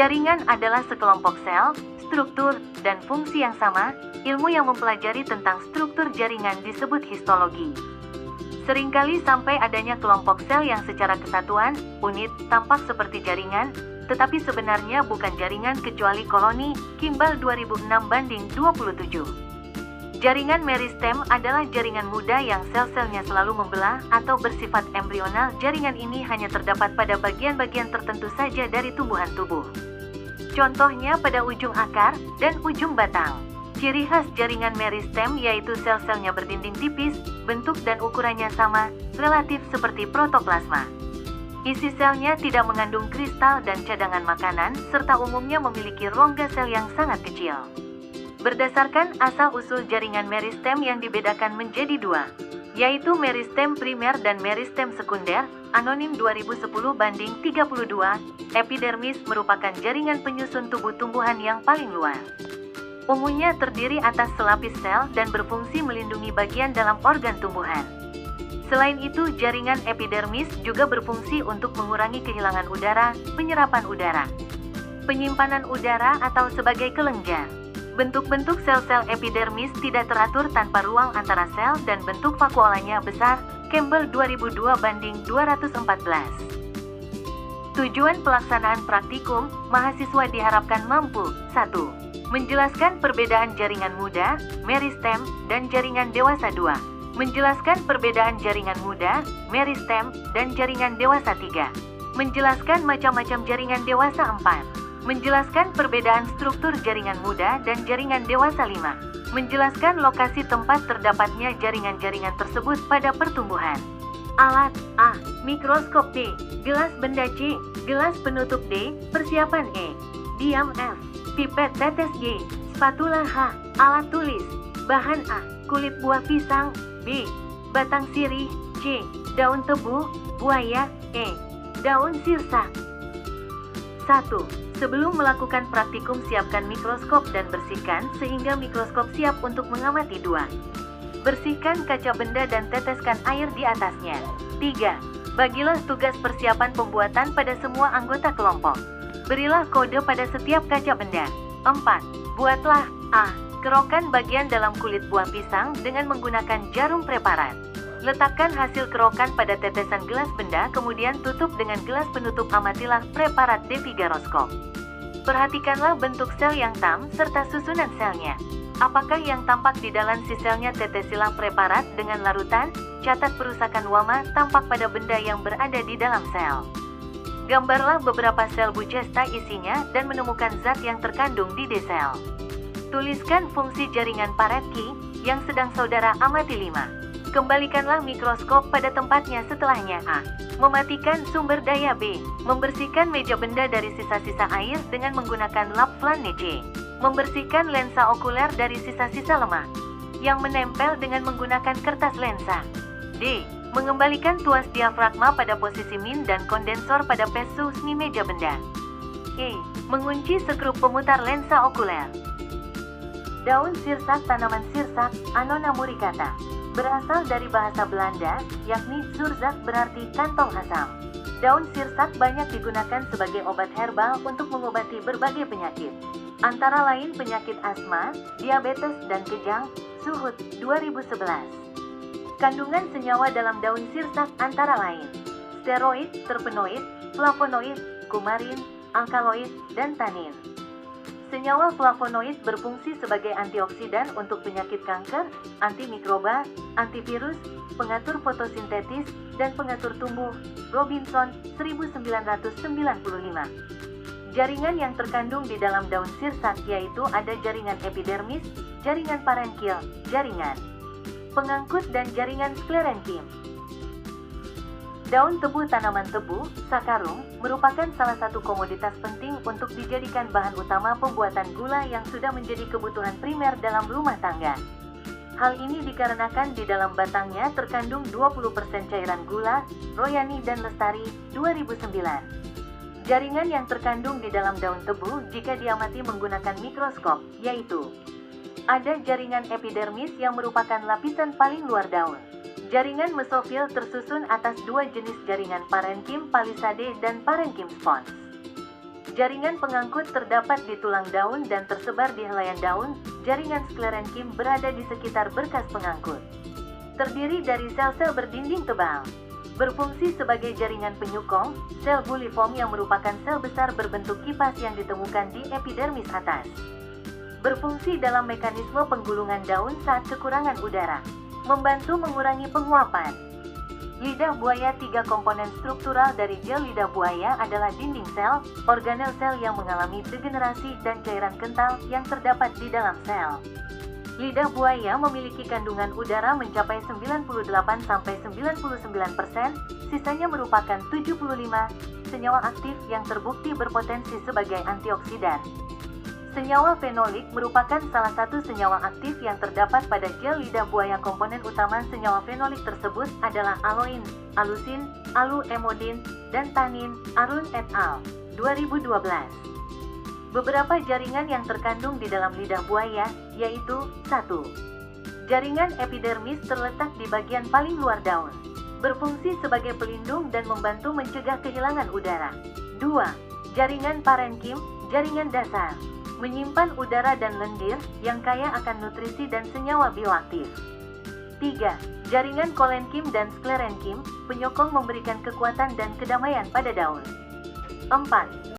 Jaringan adalah sekelompok sel, struktur, dan fungsi yang sama. Ilmu yang mempelajari tentang struktur jaringan disebut histologi. Seringkali sampai adanya kelompok sel yang secara kesatuan, unit, tampak seperti jaringan, tetapi sebenarnya bukan jaringan kecuali koloni. Kimball 2006:27. Jaringan meristem adalah jaringan muda yang sel-selnya selalu membelah atau bersifat embrional. Jaringan ini hanya terdapat pada bagian-bagian tertentu saja dari tumbuhan tubuh. Contohnya pada ujung akar dan ujung batang. Ciri khas jaringan meristem yaitu sel-selnya berdinding tipis, bentuk dan ukurannya sama, relatif seperti protoplasma. Isi selnya tidak mengandung kristal dan cadangan makanan, serta umumnya memiliki rongga sel yang sangat kecil. Berdasarkan asal-usul jaringan meristem yang dibedakan menjadi dua, yaitu meristem primer dan meristem sekunder, anonim 2010:32, epidermis merupakan jaringan penyusun tubuh tumbuhan yang paling luas. Umumnya terdiri atas selapis sel dan berfungsi melindungi bagian dalam organ tumbuhan. Selain itu, jaringan epidermis juga berfungsi untuk mengurangi kehilangan udara, penyerapan udara, penyimpanan udara atau sebagai kelenjar. Bentuk-bentuk sel-sel epidermis tidak teratur tanpa ruang antara sel dan bentuk vakuolanya besar. Campbell 2002:214. Tujuan pelaksanaan praktikum, mahasiswa diharapkan mampu 1. Menjelaskan perbedaan jaringan muda, meristem, dan jaringan dewasa 2. Menjelaskan perbedaan jaringan muda, meristem, dan jaringan dewasa 3. Menjelaskan macam-macam jaringan dewasa 4. Menjelaskan perbedaan struktur jaringan muda dan jaringan dewasa 5. Menjelaskan lokasi tempat terdapatnya jaringan-jaringan tersebut pada pertumbuhan. Alat A. Mikroskop B. Gelas benda C. Gelas penutup D. Persiapan E. Diam F. Pipet tetes G. Spatula H. Alat tulis. Bahan A. Kulit buah pisang. B. Batang sirih. C. Daun tebu, buaya. E. Daun sirsak. 1. Sebelum melakukan praktikum, siapkan mikroskop dan bersihkan sehingga mikroskop siap untuk mengamati. 2. Bersihkan kaca benda dan teteskan air di atasnya. 3. Bagilah tugas persiapan pembuatan pada semua anggota kelompok. Berilah kode pada setiap kaca benda. 4. Buatlah A. Kerokan bagian dalam kulit buah pisang dengan menggunakan jarum preparat. Letakkan hasil kerokan pada tetesan gelas benda, kemudian tutup dengan gelas penutup. Amatilah preparat D. Figaroskop. Perhatikanlah bentuk sel yang tam serta susunan selnya. Apakah yang tampak di dalam si selnya? Tetesilah preparat dengan larutan. Catat perusakan wama tampak pada benda yang berada di dalam sel. Gambarlah beberapa sel Buchesta isinya dan menemukan zat yang terkandung di D-sel. Tuliskan fungsi jaringan Paretki yang sedang saudara amati. 5. Kembalikanlah mikroskop pada tempatnya setelahnya. A. Mematikan sumber daya. B. Membersihkan meja benda dari sisa-sisa air dengan menggunakan lap flange. C. Membersihkan lensa okuler dari sisa-sisa lemak yang menempel dengan menggunakan kertas lensa. D. Mengembalikan tuas diafragma pada posisi min dan kondensor pada pesusmi meja benda. E. Mengunci skrup pemutar lensa okuler. Daun sirsak. Tanaman sirsak, Annona muricata, berasal dari bahasa Belanda, yakni zurzak berarti kantong asam. Daun sirsak banyak digunakan sebagai obat herbal untuk mengobati berbagai penyakit, antara lain penyakit asma, diabetes, dan kejang. Suhut 2011. Kandungan senyawa dalam daun sirsak antara lain steroid, terpenoid, flavonoid, kumarin, alkaloid, dan tanin. Senyawa flavonoid berfungsi sebagai antioksidan untuk penyakit kanker, antimikroba, antivirus, pengatur fotosintetis, dan pengatur tumbuh. Robinson, 1995. Jaringan yang terkandung di dalam daun sirsak yaitu ada jaringan epidermis, jaringan parenkil, jaringan pengangkut, dan jaringan sklerenkim. Daun tebu. Tanaman tebu, sakarung, merupakan salah satu komoditas penting untuk dijadikan bahan utama pembuatan gula yang sudah menjadi kebutuhan primer dalam rumah tangga. Hal ini dikarenakan di dalam batangnya terkandung 20% cairan gula. Royani dan Lestari, 2009. Jaringan yang terkandung di dalam daun tebu jika diamati menggunakan mikroskop, yaitu ada jaringan epidermis yang merupakan lapisan paling luar daun. Jaringan mesofil tersusun atas dua jenis jaringan parenkim palisade dan parenkim spons. Jaringan pengangkut terdapat di tulang daun dan tersebar di helaian daun. Jaringan sklerenkim berada di sekitar berkas pengangkut. Terdiri dari sel-sel berdinding tebal. Berfungsi sebagai jaringan penyokong, sel buliform yang merupakan sel besar berbentuk kipas yang ditemukan di epidermis atas. Berfungsi dalam mekanisme penggulungan daun saat kekurangan udara. Membantu mengurangi penguapan. Lidah buaya. 3 komponen struktural dari gel lidah buaya adalah dinding sel, organel sel yang mengalami degenerasi, dan cairan kental yang terdapat di dalam sel. Lidah buaya memiliki kandungan udara mencapai 98-99%, sisanya merupakan 75 senyawa aktif yang terbukti berpotensi sebagai antioksidan. Senyawa fenolik merupakan salah satu senyawa aktif yang terdapat pada gel lidah buaya. Komponen utama senyawa fenolik tersebut adalah aloin, alusin, aluemodin, dan tanin. Arun et al. 2012. Beberapa jaringan yang terkandung di dalam lidah buaya, yaitu 1. Jaringan epidermis terletak di bagian paling luar daun. Berfungsi sebagai pelindung dan membantu mencegah kehilangan udara. 2. Jaringan parenkim, jaringan dasar. Menyimpan udara dan lendir yang kaya akan nutrisi dan senyawa bioaktif. 3. Jaringan kolenkim dan sklerenkim, penyokong memberikan kekuatan dan kedamaian pada daun. 4.